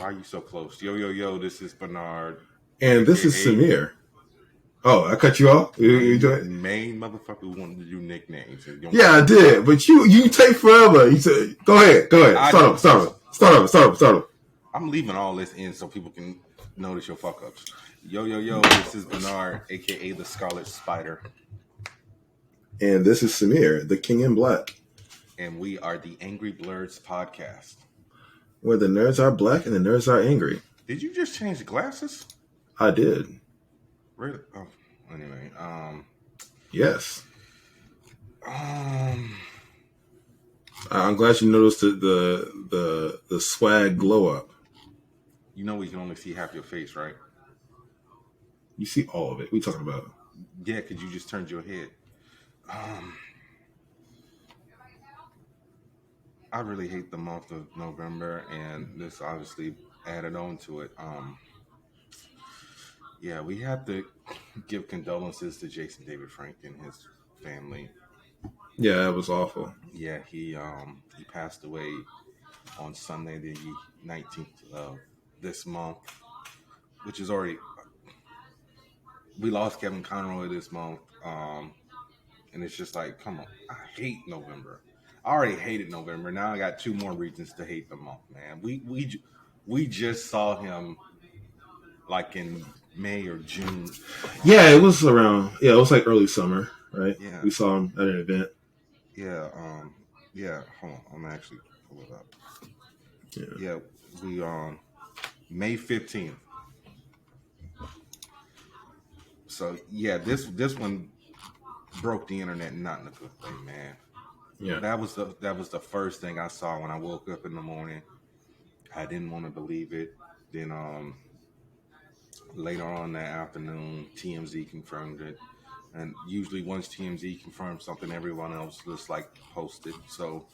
Why are you so close? Yo, yo, yo, this is Bernard. And this is Samir. Oh, I cut you off? Main motherfucker wanted to do nicknames. Yeah, I did. But you take forever. You said, go ahead. Start over. I'm leaving all this in so people can notice your fuck ups. Yo, yo, yo, this is Bernard, aka the Scarlet Spider. And this is Samir, the King in Black. And we are the Angry Blerds podcast. Where the nerds are black and the nerds are angry. Did you just change glasses? I did. Really? Oh, anyway. Yes. I'm glad you noticed the swag glow up. You know we can only see half your face, right? You see all of it. We talking about? Yeah, because you just turned your head. I really hate the month of November, and this obviously added on to it. Yeah, we have to give condolences to Jason David Frank and his family. Yeah, that was awful. Yeah, he passed away on Sunday, the 19th of this month, which is already. We lost Kevin Conroy this month, and it's just like, come on, I hate November. I already hated November. Now I got two more reasons to hate the month, man. We just saw him like in May or June. Yeah, it was around. Yeah, it was like early summer, right? Yeah, we saw him at an event. Yeah, yeah. Hold on, I'm actually pull it up. Yeah, we May 15th. So yeah, this one broke the internet, not in a good way, man. Yeah, that was the first thing I saw when I woke up in the morning. I didn't want to believe it. Then later on that afternoon, TMZ confirmed it. And usually once TMZ confirms something, everyone else just like posted. So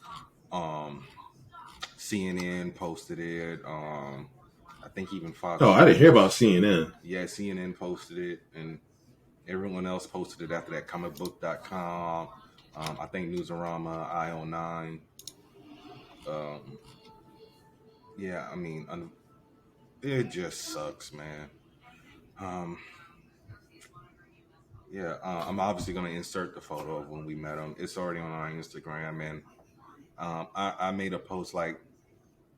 CNN posted it. I think even Fox. Oh, I didn't hear about CNN. Yeah, CNN posted it, and everyone else posted it after that. Comicbook.com. I think Newsarama, IO9. Yeah, I mean, it just sucks, man. Yeah, I'm obviously going to insert the photo of when we met him. It's already on our Instagram, and I made a post like,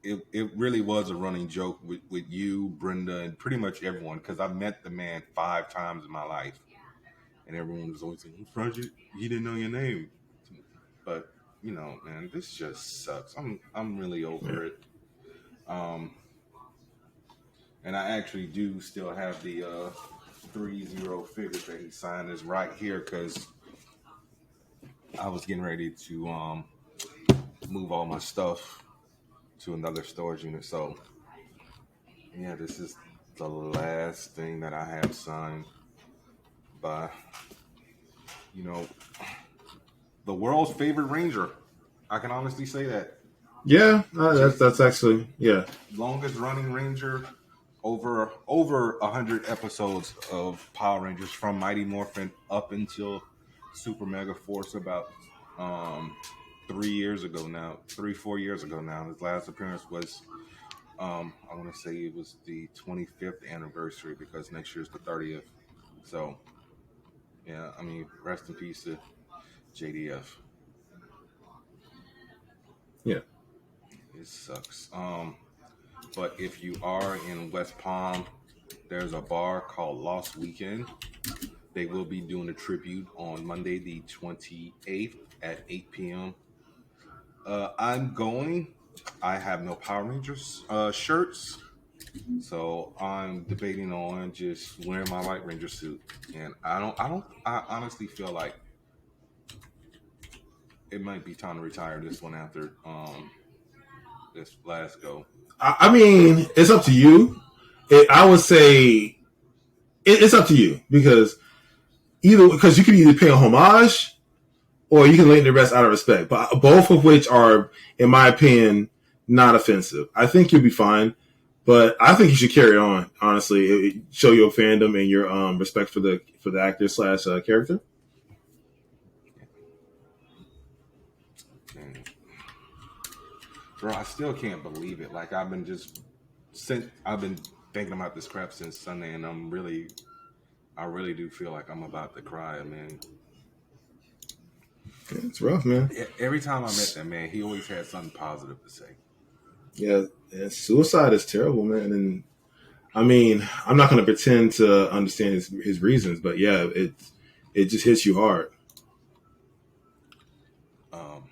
it really was a running joke with you, Brenda, and pretty much everyone, because I met the man 5 times in my life, and everyone was always saying, "Project, he didn't know your name," but you know, man, this just sucks. I'm really over it. And I actually do still have the 3-0 figures that he signed is right here because I was getting ready to move all my stuff to another storage unit. So yeah, this is the last thing that I have signed by, you know, the world's favorite Ranger. I can honestly say that. Yeah, that's actually, yeah. Longest running Ranger, over 100 episodes of Power Rangers from Mighty Morphin up until Super Mega Force about 4 years ago now. His last appearance was I want to say it was the 25th anniversary because next year's the 30th. So yeah, I mean, rest in peace to JDF. Yeah. It sucks. But if you are in West Palm, there's a bar called Lost Weekend. They will be doing a tribute on Monday the 28th at 8 p.m. I'm going. I have no Power Rangers shirts, so I'm debating on just wearing my White Ranger suit. And I honestly feel like it might be time to retire this one after this last go. I mean, it's up to you. I would say it's up to you because you can either pay a homage or you can lay the rest out of respect. But both of which are, in my opinion, not offensive. I think you'll be fine, but I think you should carry on. Honestly, show your fandom and your respect for the actor / character. Bro, I still can't believe it. Like, I've been just since I've been thinking about this crap since Sunday, and I really do feel like I'm about to cry, man. It's rough, man. Every time I met that man, he always had something positive to say. Yeah, suicide is terrible, man. And I mean, I'm not going to pretend to understand his reasons, but yeah, it just hits you hard. Um,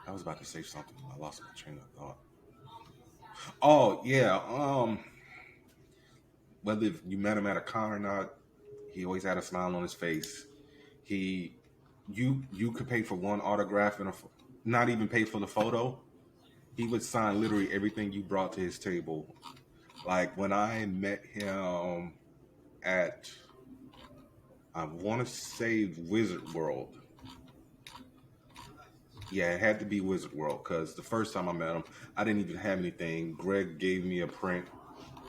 I was about to say something, I lost my train of thought. Oh yeah, whether you met him at a con or not, he always had a smile on his face. He, you could pay for one autograph and not even pay for the photo. He would sign literally everything you brought to his table. Like when I met him at, I want to say Wizard World. Yeah, it had to be Wizard World because the first time I met him, I didn't even have anything. Greg gave me a print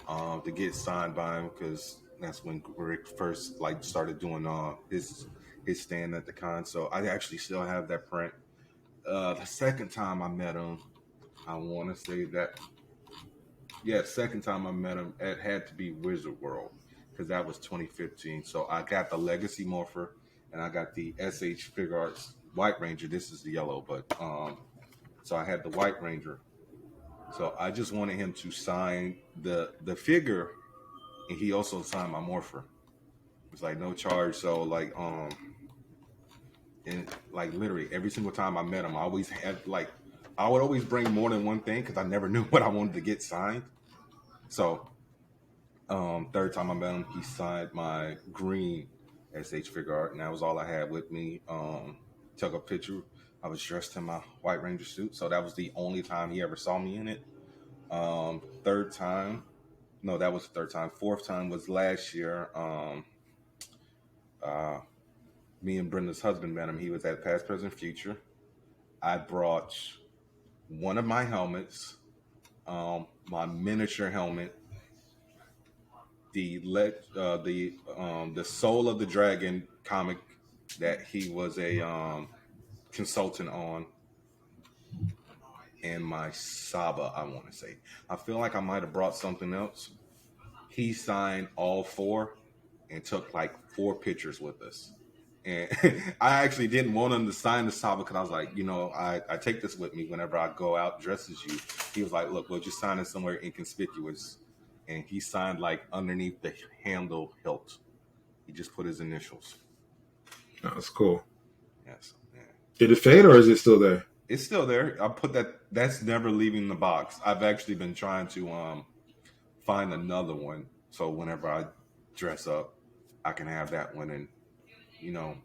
to get signed by him because that's when Greg first like started doing his stand at the con. So I actually still have that print. The second time I met him, I want to say that second time I met him, it had to be Wizard World because that was 2015. So I got the Legacy Morpher and I got the SH Figure Arts White Ranger. This is the yellow, but so I had the White Ranger. So I just wanted him to sign the figure, and he also signed my Morpher. It's like no charge. So like and like literally every single time I met him, I always had like I would always bring more than one thing because I never knew what I wanted to get signed. So third time I met him, he signed my green SH figure art, and that was all I had with me. Took a picture. I was dressed in my White Ranger suit, so that was the only time he ever saw me in it. Third time, no, that was the third time. Fourth time was last year. Uh, Me and Brenda's husband met him. He was at Past, Present, Future. I brought one of my helmets, my miniature helmet, the Soul of the Dragon comic that he was a consultant on, and my Saba. I want to say. I feel like I might have brought something else. He signed all four and took like 4 pictures with us. And I actually didn't want him to sign the Saba because I was like, I take this with me whenever I go out dressed as you. He was like, look, we'll just sign it somewhere inconspicuous. And he signed like underneath the handle hilt. He just put his initials. Oh, that's cool. Yes. Yeah. Did it fade or is it still there? It's still there. I put that. That's never leaving the box. I've actually been trying to find another one. So whenever I dress up, I can have that one. And,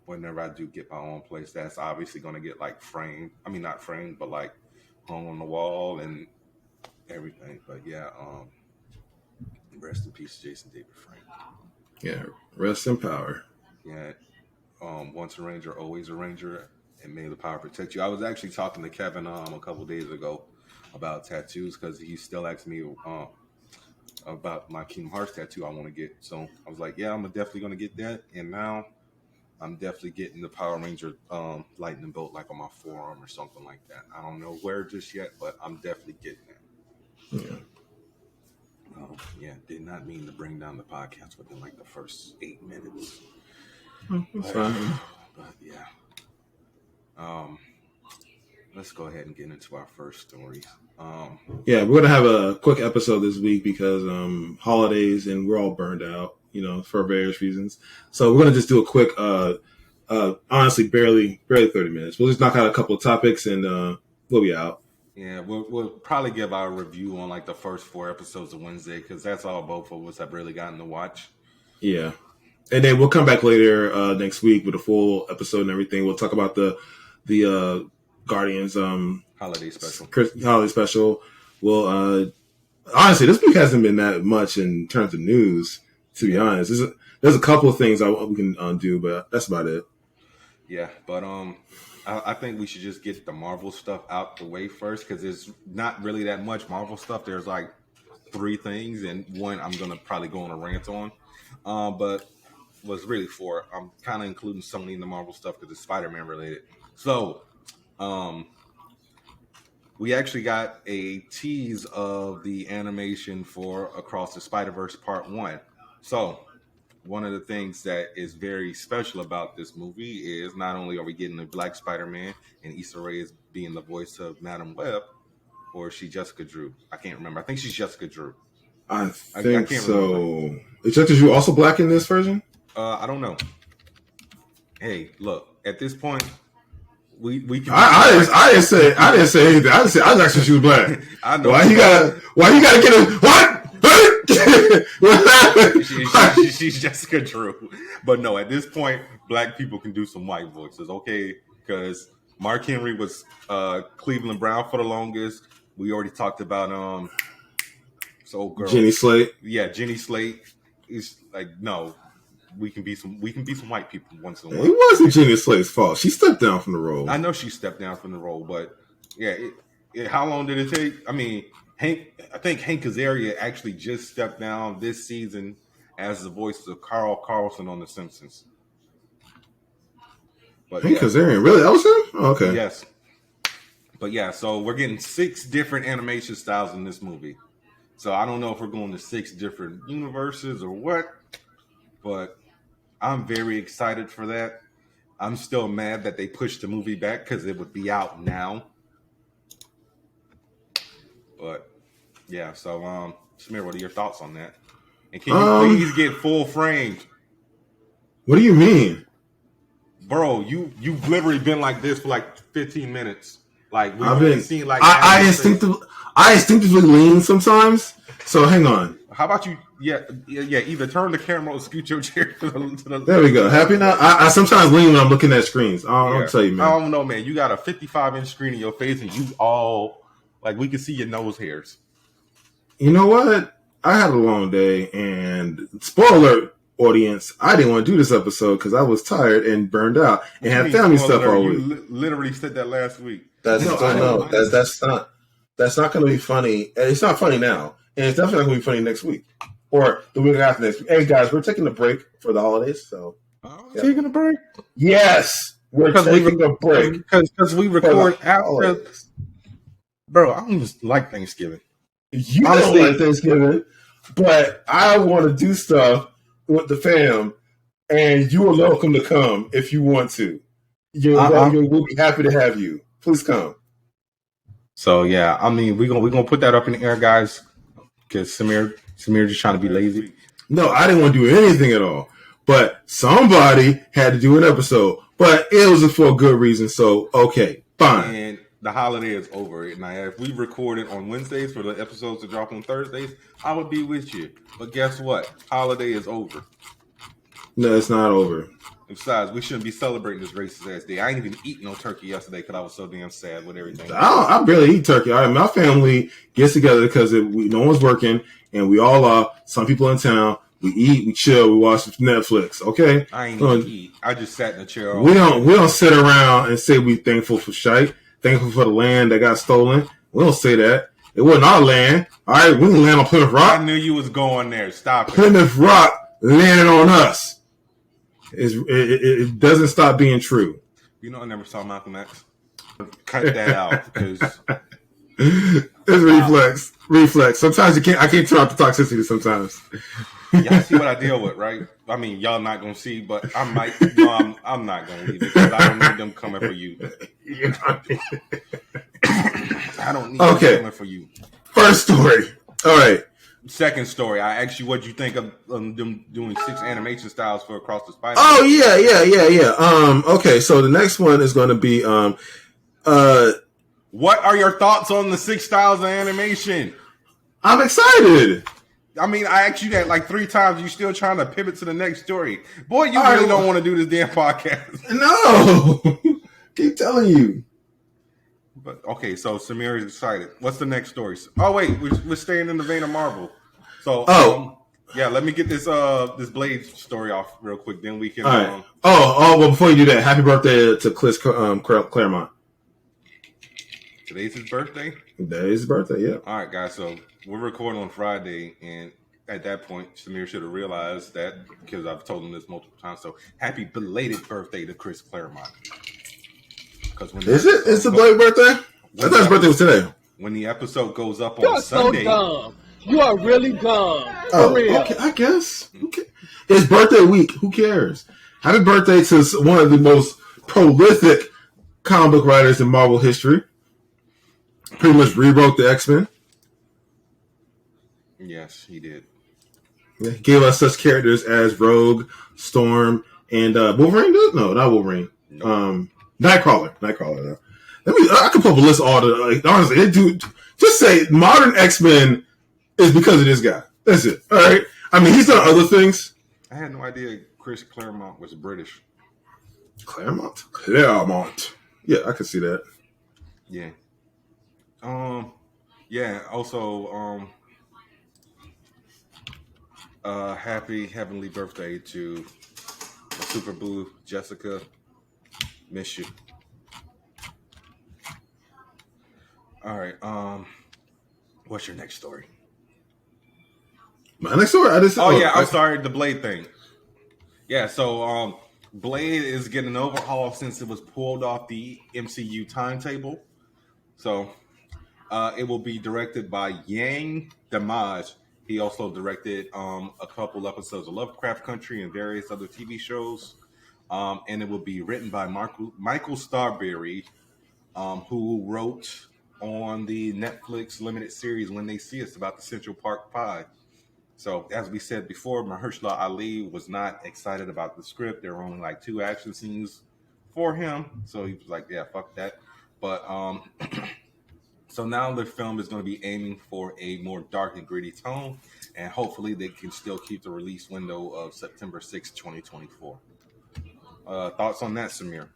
whenever I do get my own place, that's obviously going to get like framed. I mean, not framed, but like hung on the wall and everything. But yeah, rest in peace, Jason David Frank. Yeah, rest in power. Yeah, once a Ranger, always a Ranger, and may the power protect you. I was actually talking to Kevin a couple days ago about tattoos because he still asked me about my Kingdom Hearts tattoo I want to get. So I was like, yeah, I'm definitely going to get that. And now I'm definitely getting the Power Ranger lightning bolt like on my forearm or something like that. I don't know where just yet, but I'm definitely getting it. Yeah. Yeah, did not mean to bring down the podcast within like the first 8 minutes. That's fine. But yeah. Let's go ahead and get into our first stories. Yeah, we're gonna have a quick episode this week because holidays and we're all burned out, for various reasons. So we're gonna just do a quick, honestly, barely 30 minutes. We'll just knock out a couple of topics and we'll be out. Yeah, we'll probably give our review on like the first 4 episodes of Wednesday because that's all both of us have really gotten to watch. Yeah, and then we'll come back later next week with a full episode and everything. We'll talk about the Guardians holiday special. Holiday special. Well, honestly, this week hasn't been that much in terms of news. To be honest, there's a couple of things we can do, but that's about it. Yeah, but I think we should just get the Marvel stuff out the way first because there's not really that much Marvel stuff. There's like 3 things, and one I'm gonna probably go on a rant on. But was really 4. I'm kind of including Sony in the Marvel stuff because it's Spider-Man related. So, we actually got a tease of the animation for Across the Spider-Verse Part 1. So, one of the things that is very special about this movie is not only are we getting a Black Spider-Man and Issa Rae is being the voice of Madam Web, or is she Jessica Drew? I can't remember. I think she's Jessica Drew. I I think can't so. remember. Is Jessica Drew also black in this version? I don't know. Hey, look, at this point, we can. I didn't say anything. I just asked if she was black. I know. Why you gotta get a what? She's Jessica Drew. But no, at this point, black people can do some white voices, okay? Because Mark Henry was Cleveland Brown for the longest. We already talked about girl. Jenny Slate. Yeah, Jenny Slate. It's like, no, we can be some white people once in a while. It wasn't Jenny Slate's fault. She stepped down from the role. I know she stepped down from the role, but yeah, how long did it take? I mean, I think Hank Azaria actually just stepped down this season as the voice of Carl Carlson on The Simpsons. But Hank Azaria, really? That was him? Oh, okay. Yes. But yeah, so we're getting 6 different animation styles in this movie. So I don't know if we're going to 6 different universes or what, but I'm very excited for that. I'm still mad that they pushed the movie back because it would be out now. But yeah, so Samir, what are your thoughts on that? And can you please get full framed? What do you mean? Bro, you've literally been like this for like 15 minutes. Like we've been seen like I instinctively lean sometimes. So hang on. How about you? Yeah. Either turn the camera or scoot your chair to the. There we go. Happy now. I sometimes lean when I'm looking at screens. I'll tell you, man. I don't know, man. You got a 55-inch screen in your face, and you all like we can see your nose hairs. You know what? I had a long day, and spoiler alert, audience, I didn't want to do this episode because I was tired and burned out and had family stuff all week. You literally said that last week. That's not going to be funny. And it's not funny now. And it's definitely not going to be funny next week or the week after next week. Hey, guys, we're taking a break for the holidays. So, taking a break? Yes, we're taking a break. Because we record after. Bro, I don't just like Thanksgiving. You honestly don't like Thanksgiving, but I want to do stuff with the fam, and you are welcome to come if you want to. We'll be happy to have you. Please come. So yeah, I mean we're gonna put that up in the air, guys, because Samir just trying to be lazy. No, I didn't want to do anything at all. But somebody had to do an episode. But it was for a good reason, so okay, fine. And the holiday is over. Now, if we recorded on Wednesdays for the episodes to drop on Thursdays, I would be with you. But guess what? Holiday is over. No, it's not over. Besides, we shouldn't be celebrating this racist ass day. I ain't even eat no turkey yesterday because I was so damn sad with everything. I barely eat turkey. My family gets together because no one's working, and we all are. Some people in town. We eat, we chill, we watch Netflix. Okay, I ain't even eat. I just sat in the chair. We don't sit around and say we thankful for shite. Thankful for the land that got stolen. We don't say that. It wasn't our land. All right, we didn't land on Plymouth Rock. I knew you was going there. Stop it. Plymouth Rock landed on us. It doesn't stop being true. You know, I never saw Malcolm X. Cut that out because it's reflex. Sometimes I can't turn off the toxicity. Sometimes. Y'all see what I deal with, right? I mean, y'all not gonna see, but I might. No, I'm not gonna leave it because I don't need them coming for you. I don't need them coming for you. First story. All right. Second story. I asked you what you think of them doing 6 animation styles for Across the Spider. Oh yeah. Okay, so the next one is going to be What are your thoughts on the 6 styles of animation? I'm excited. I mean, I asked you that like 3 times. You still trying to pivot to the next story. Boy, you really don't want to do this damn podcast. No. Keep telling you. But okay, so Samir is excited. What's the next story? Oh wait, we're staying in the vein of Marvel. So yeah, let me get this this Blade story off real quick. Then we can. Right. Well, before you do that, happy birthday to Chris Claremont. Today's his birthday? That is his birthday, yeah. All right, guys. So we're recording on Friday, and at that point, Samir should have realized that because I've told him this multiple times. So happy belated birthday to Chris Claremont. Is it? It's the Blade birthday? I thought his birthday was today. When the episode goes up You on are so Sunday. dumb. You are really dumb. Oh, For real. okay, I guess. Okay. It's birthday week. Who cares? Happy birthday to one of the most prolific comic book writers in Marvel history. Pretty much rewrote the X-Men. Yes, he did. Yeah, he gave us such characters as Rogue, Storm, and Wolverine. No, not Wolverine. Nope. Nightcrawler. No. I could pull up a list of all the honestly. Just say modern X-Men is because of this guy. That's it. All right. I mean, he's done other things. I had no idea Chris Claremont was British. Claremont. Yeah, I could see that. Yeah. Yeah. Also, happy heavenly birthday to Super Blue Jessica. Miss you. All right. What's your next story? My next story. I'm sorry. The Blade thing. Yeah. So, Blade is getting an overhaul since it was pulled off the MCU timetable. So, it will be directed by Yang Damage. He also directed a couple episodes of Lovecraft Country and various other TV shows. And it will be written by Michael Starberry, who wrote on the Netflix limited series When They See Us about the Central Park Five. So, as we said before, Mahershala Ali was not excited about the script. There were only like 2 action scenes for him. So he was like, yeah, fuck that. But so now the film is going to be aiming for a more dark and gritty tone. And hopefully they can still keep the release window of September 6, 2024. Thoughts on that, Samir?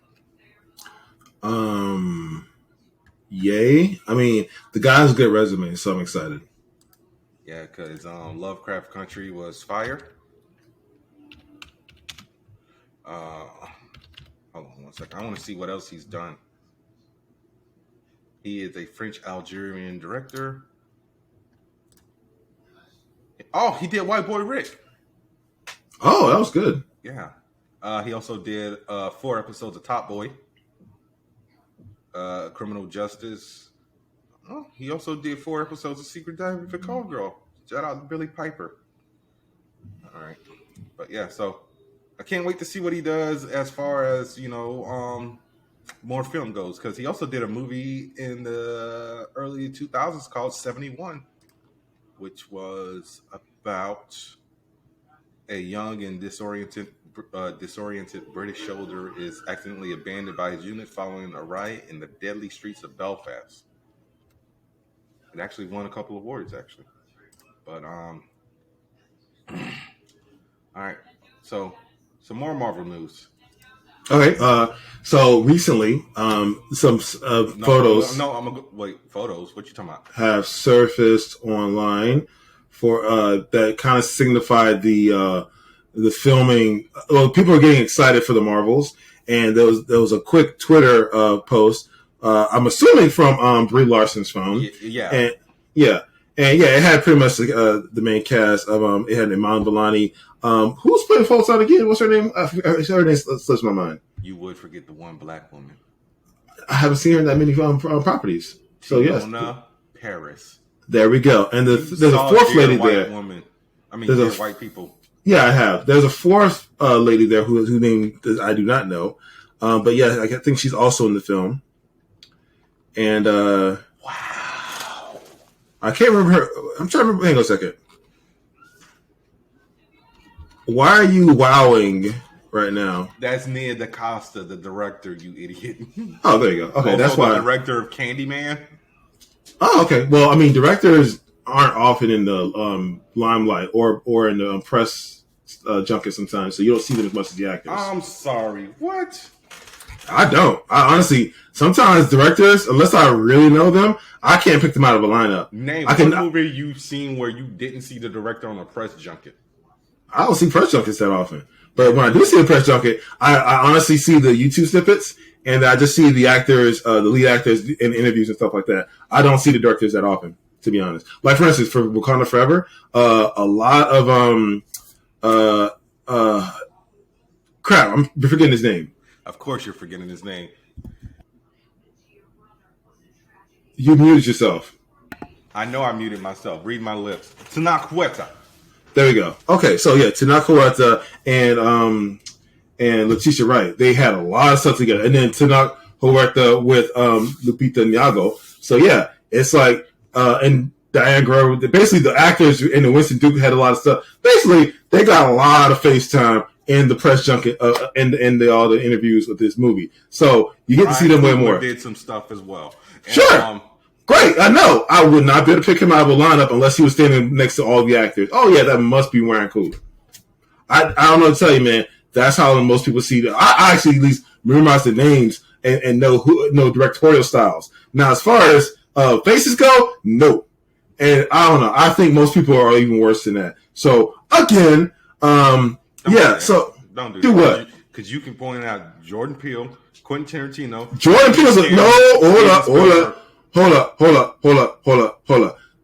Yay. I mean, the guy has a good resume, so I'm excited. Yeah, because Lovecraft Country was fire. Hold on one second. I want to see what else he's done. He is a French-Algerian director. Oh, he did White Boy Rick. Oh, that was good. Yeah. He also did 4 episodes of Top Boy. Criminal Justice. Oh, he also did 4 episodes of Secret Diary of a Call Girl. Shout out to Billy Piper. All right. But yeah, so I can't wait to see what he does as far as, more film goes. Because he also did a movie in the early 2000s called 71, which was about a young and disoriented British soldier is accidentally abandoned by his unit following a riot in the deadly streets of Belfast. It actually won a couple of awards, actually. But all right. So some more Marvel news. Okay. So recently, some photos. No, I'm gonna wait. Photos. What you talking about? Have surfaced online for that kind of signified the filming. Well, people are getting excited for the Marvels, and there was a quick Twitter post. I'm assuming from Brie Larson's phone. Yeah. It had pretty much the main cast of it had Iman Vellani. Who's playing Photon again? What's her name? Her name slips my mind. You would forget the one black woman. I haven't seen her in that many properties. So yes, Paris. There we go. And there's a 4th lady there. Woman. I mean, there's white people. Yeah, I have. There's a 4th lady there whose name I do not know. But yeah, I think she's also in the film. And wow, I can't remember her. I'm trying to remember. Hang on a second. Why are you wowing right now? That's Nia DaCosta, the director. You idiot. Oh, there you go. Okay, also that's why. The director of Candyman. Oh, okay. Well, I mean, directors aren't often in the limelight or in the press junket sometimes, so you don't see them as much as the actors. I'm sorry. What? I don't. I honestly, sometimes directors, unless I really know them, I can't pick them out of a lineup. Name one movie you've seen where you didn't see the director on a press junket. I don't see press junkets that often. But when I do see a press junket, I honestly see the YouTube snippets, and I just see the actors, the lead actors in interviews and stuff like that. I don't see the directors that often, to be honest. Like, for instance, for Wakanda Forever, a lot of, crap, I'm forgetting his name. Of course you're forgetting his name. You muted yourself. I know I muted myself. Read my lips. Tanakweta. There we go. Okay, so yeah, Tanaka Huerta and Letitia Wright, they had a lot of stuff together. And then Tanaka Huerta with Lupita Nyong'o. So yeah, it's like and Diane Grover. Basically, the actors and the Winston Duke had a lot of stuff. Basically, they got a lot of face time in the press junket and all the interviews with this movie. So you get to see them way more. Did some stuff as well. And, sure. Great, I know. I would not be able to pick him out of a lineup unless he was standing next to all the actors. Oh yeah, that must be Ryan Coogler. I don't know what to tell you, man. That's how most people see that. I actually at least memorize the names and know directorial styles. Now, as far as faces go, no. And I don't know. I think most people are even worse than that. So again, yeah. So don't do what? Because you can point out Jordan Peele, Quentin Tarantino. Jordan Peele's Hold up.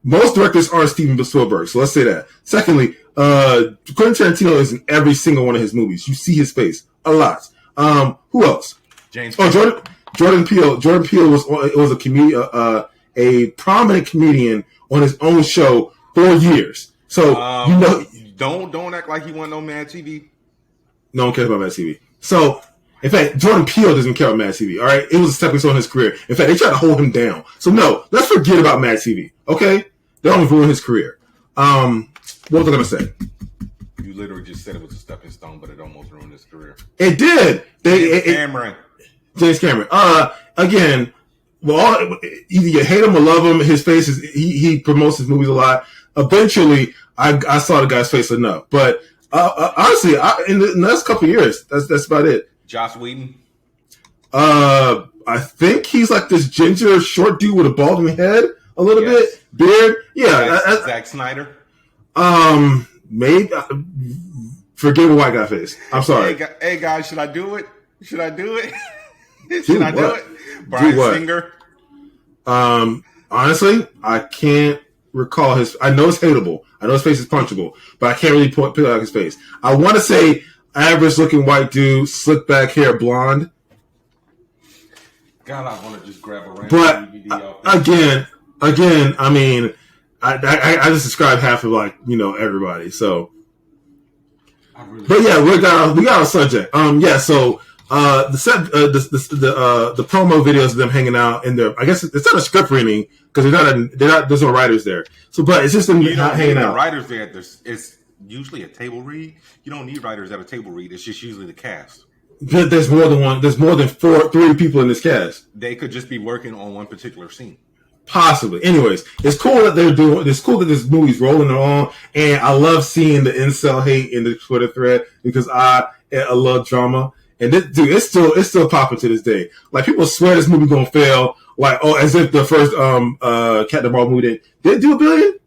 Most directors aren't Steven Spielberg, so let's say that. Secondly, Quentin Tarantino is in every single one of his movies. You see his face a lot. Who else? James. Oh, Jordan Peele. Jordan Peele was a comedian, a prominent comedian on his own show for years. So don't act like he wasn't on Mad TV. No one cares about Mad TV. So. In fact, Jordan Peele doesn't care about Mad TV, all right? It was a stepping stone in his career. In fact, they tried to hold him down. So, no, let's forget about Mad TV, okay? They don't ruin his career. What was I going to say? You literally just said it was a stepping stone, but it almost ruined his career. It did. James Cameron. Again, well, either you hate him or love him. His face is, he promotes his movies a lot. Eventually, I saw the guy's face enough. But honestly, in the next couple of years, that's about it. Joss Whedon? I think he's like this ginger short dude with a balding head, a little bit, beard. Yeah. Zack Snyder? Maybe. Forgive a white guy face. I'm sorry. Hey guys, should I do it? Should I do it? Do it? Bryan Singer? Honestly, I can't recall his. I know it's hateable. I know his face is punchable, but I can't really pick out his face. I want to say average looking white dude, slick back hair, blonde. God, I want to just grab a random DVD off. Again, I mean, I just described half of everybody. So, but yeah, we got our subject. So the promo videos of them hanging out in there. I guess it's not a script reading because there's no writers there. So, but it's just them hanging out. Writers there. It's usually a table read. You don't need writers at a table read. It's just usually the cast. But there's more than one. There's more than three people in this cast. They could just be working on one particular scene. Possibly. Anyways, it's cool that they're doing. It's cool that this movie's rolling on, and I love seeing the incel hate in the Twitter thread because I love drama. And this, dude, it's still popping to this day. Like people swear this movie gonna fail. Like as if the first Captain Marvel movie did it do $1 billion?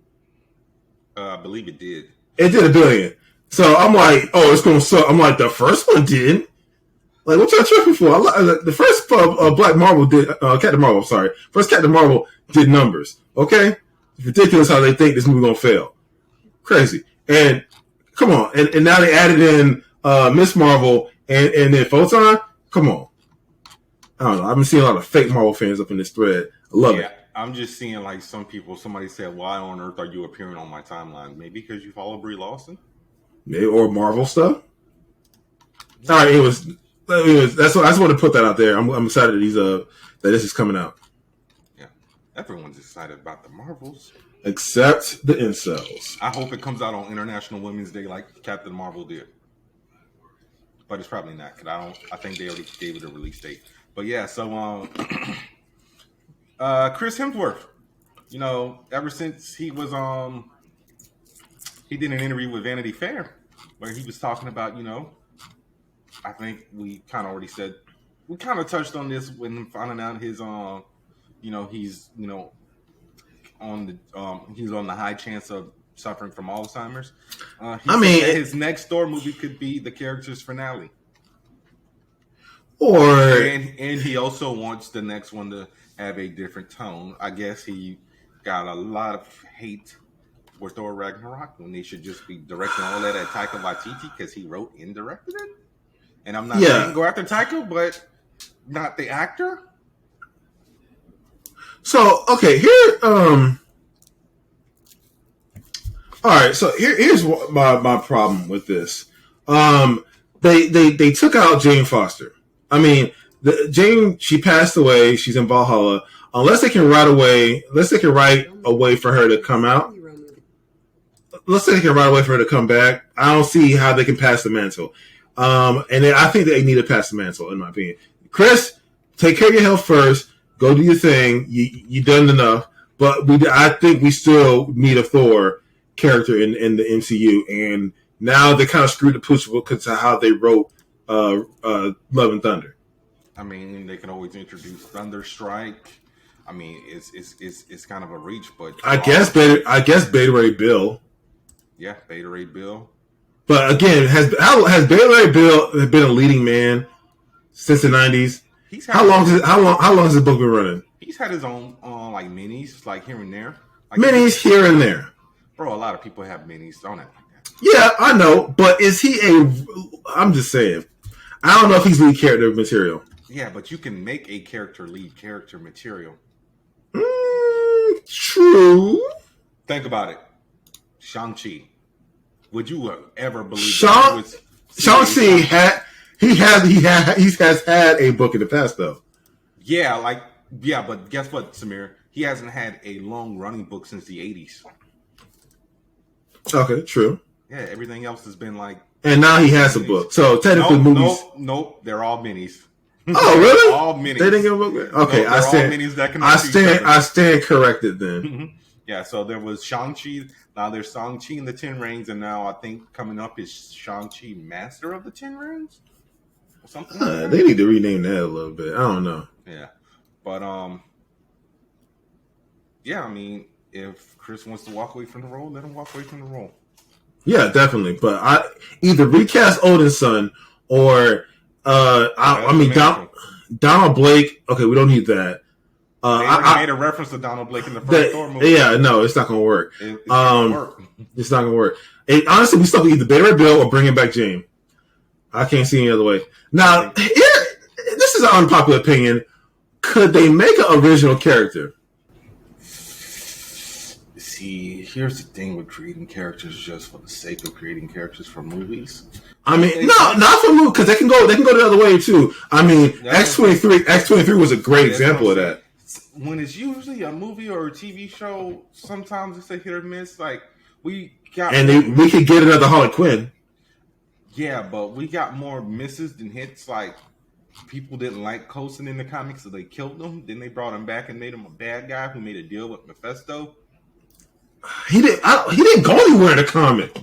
I believe it did. It did $1 billion. So I'm like, oh, it's gonna suck. I'm like, the first one didn't. Like, what y'all tripping for? The first Black Marvel did Captain Marvel. I'm sorry, first Captain Marvel did numbers. Okay, it's ridiculous how they think this movie gonna fail. Crazy. And come on, and now they added in Miss Marvel and then Photon. Come on. I don't know. I've been seeing a lot of fake Marvel fans up in this thread. I love it. I'm just seeing like somebody said, why on earth are you appearing on my timeline? Maybe because you follow Brie Larson? Maybe, or Marvel stuff. All right, it was that's what I just want to put that out there. I'm excited that this is coming out. Yeah. Everyone's excited about the Marvels. Except the incels. I hope it comes out on International Women's Day like Captain Marvel did. But it's probably not, because I think they already gave it a release date. But yeah, so Chris Hemsworth, ever since he was he did an interview with Vanity Fair where he was talking about, I think we kind of already said, we kind of touched on this when finding out his he's on the high chance of suffering from Alzheimer's. His next door movie could be the character's finale. And he also wants the next one to have a different tone. I guess he got a lot of hate for Thor Ragnarok when they should just be directing all that at Taika Waititi because he wrote and directed it. And I'm not saying go after Taika, but not the actor. So okay, here. All right, so here's my problem with this. They took out Jane Foster. I mean, Jane, she passed away. She's in Valhalla. Unless they can write a way for her to come out. Let's say they can write a way for her to come back. I don't see how they can pass the mantle. I think they need to pass the mantle, in my opinion. Chris, take care of your health first. Go do your thing. You done enough. But I think we still need a Thor character in the MCU, and now they kind of screwed the pooch because of how they wrote Love and Thunder. I mean, they can always introduce Thunderstrike. I mean, it's kind of a reach, but I guess Beta Ray Bill. Yeah, Beta Ray Bill. But again, has Beta Ray Bill been a leading man since the 90s? How long has this book been running? He's had his own like minis, like here and there. Like Minis here and there. Bro, a lot of people have minis. Don't act like that. Yeah, I know, but is he I'm just saying. I don't know if he's lead character material. Yeah, but you can make a character lead character material. True. Think about it. Shang-Chi. Would you ever believe Shang-Chi has had a book in the past though. Yeah, but guess what, Samir? He hasn't had a long running book since the 80s. Okay, true. Yeah, everything else has been like. And now he has a book. So technically, movies. Nope. They're all minis. Oh, really? All minis. They didn't give a book. Okay, no, I stand corrected then. Yeah. So there was Shang-Chi. Now there's Shang-Chi and the Ten Rings, and now I think coming up is Shang-Chi Master of the Ten Rings, or something. Like that. They need to rename that a little bit. I don't know. Yeah, but yeah. I mean, if Chris wants to walk away from the role, let him walk away from the role. Yeah, definitely. But I either recast Odin's son or Donald Blake. Okay, we don't need that. I made a reference to Donald Blake in the first Thor movie. Yeah, no, it's not going to work. It's not work. It's not going to work. Honestly, we still have to either Beta Ray Bill or bring him back Jane. I can't see any other way. Now, this is an unpopular opinion. Could they make an original character? See, here's the thing with creating characters just for the sake of creating characters for movies. I mean, not for movies, because they can go the other way too. I mean, X-23 was a great example of that. When it's usually a movie or a TV show, sometimes it's a hit or miss. Like we could get another Harley Quinn. Yeah, but we got more misses than hits. Like people didn't like Coulson in the comics, so they killed him. Then they brought him back and made him a bad guy who made a deal with Mephisto. He didn't go anywhere in the comic.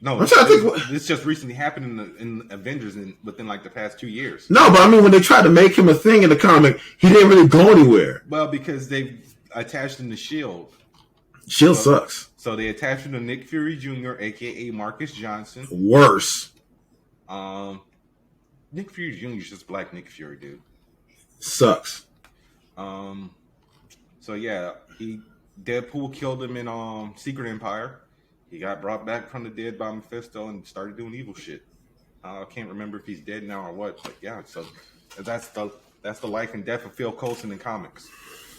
No, this just recently happened in Avengers within like the past 2 years. No, but I mean, when they tried to make him a thing in the comic, he didn't really go anywhere. Well, because they attached him to S.H.I.E.L.D. S.H.I.E.L.D. sucks. So they attached him to Nick Fury Jr., a.k.a. Marcus Johnson. Worse. Nick Fury Jr. is just black Nick Fury, dude. Sucks. So yeah, Deadpool killed him in Secret Empire. He got brought back from the dead by Mephisto and started doing evil shit. I can't remember if he's dead now or what, but yeah. So that's the life and death of Phil Coulson in comics.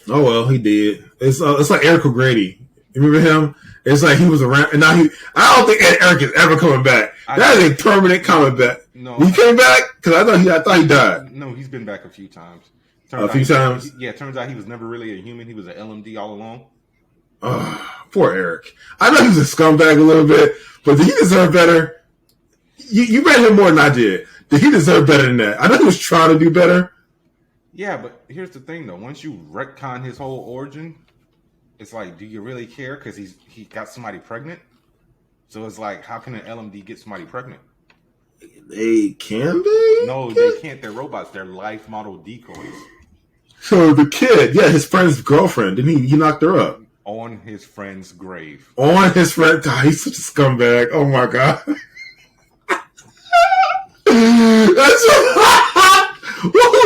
Oh well, he did. It's like Eric O'Grady. You remember him? It's like he was around, and now I don't think Eric is ever coming back. That is a permanent coming back. No, he came back because I thought he died. No, he's been back a few times. Times. Yeah, turns out he was never really a human. He was an LMD all along. Poor Eric. I know he was a scumbag a little bit, but did he deserve better? You read him more than I did. Did he deserve better than that? I know he was trying to do better. Yeah, but here's the thing, though. Once you retcon his whole origin, it's like, do you really care? Because he got somebody pregnant. So it's like, how can an LMD get somebody pregnant? They can be? No, they can't. They're robots. They're life model decoys. So the kid, yeah, his friend's girlfriend, didn't he knocked her up? On his friend's grave. On his friend. God, he's such a scumbag. Oh my God. Who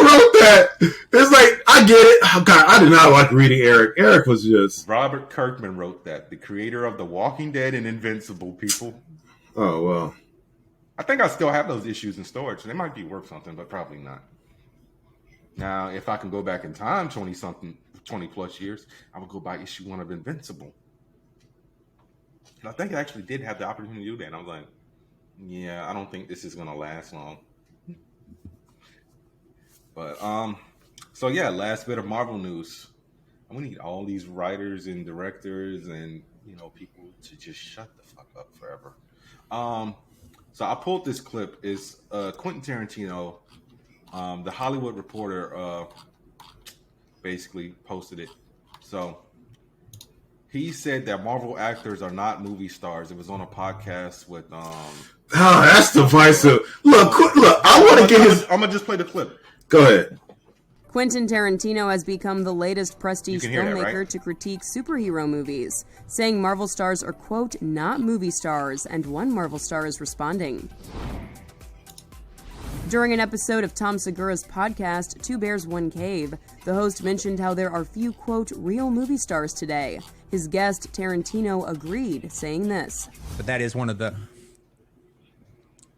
wrote that? It's like, I get it. Oh God, I did not like reading Eric. Eric was just. Robert Kirkman wrote that. The creator of The Walking Dead and Invincible, people. Oh, well. I think I still have those issues in storage. They might be worth something, but probably not. Now, if I can go back in time 20 20 plus years, I would go buy issue 1 of Invincible. And I think I actually did have the opportunity to do that. And I was like, yeah, I don't think this is gonna last long. But so yeah, last bit of Marvel news. I'm gonna need all these writers and directors and people to just shut the fuck up forever. So I pulled this clip. It's Quentin Tarantino, the Hollywood Reporter, basically posted it. So he said that Marvel actors are not movie stars. It was on a podcast with Oh, that's divisive. Look, I want to get his. I'm gonna just play the clip. Go ahead. Quentin Tarantino has become the latest prestige filmmaker that, right? to critique superhero movies, saying Marvel stars are, quote, not movie stars, and one Marvel star is responding. During an episode of Tom Segura's podcast, Two Bears, One Cave, the host mentioned how there are few, quote, real movie stars today. His guest, Tarantino, agreed, saying this. But that is one of the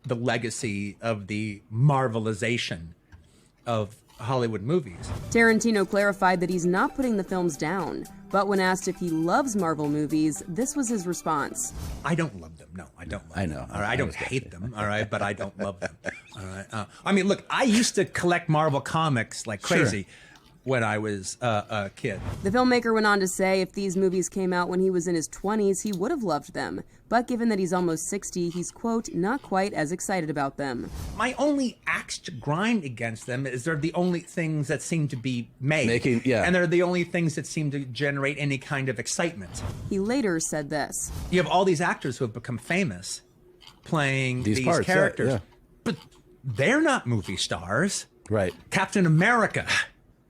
legacy of the Marvelization of Hollywood movies. Tarantino clarified that he's not putting the films down, but when asked if he loves Marvel movies, this was his response. I don't love them. No, I don't love I them. know. All right? I don't hate them. All right. But I don't love them. All right. I mean, look, I used to collect Marvel comics like crazy when I was a kid. The filmmaker went on to say if these movies came out when he was in his 20s, he would have loved them. But given that he's almost 60, he's, quote, not quite as excited about them. My only axe to grind against them is they're the only things that seem to be made. And they're the only things that seem to generate any kind of excitement. He later said this. You have all these actors who have become famous playing these parts, characters. yeah. But they're not movie stars. Right. Captain America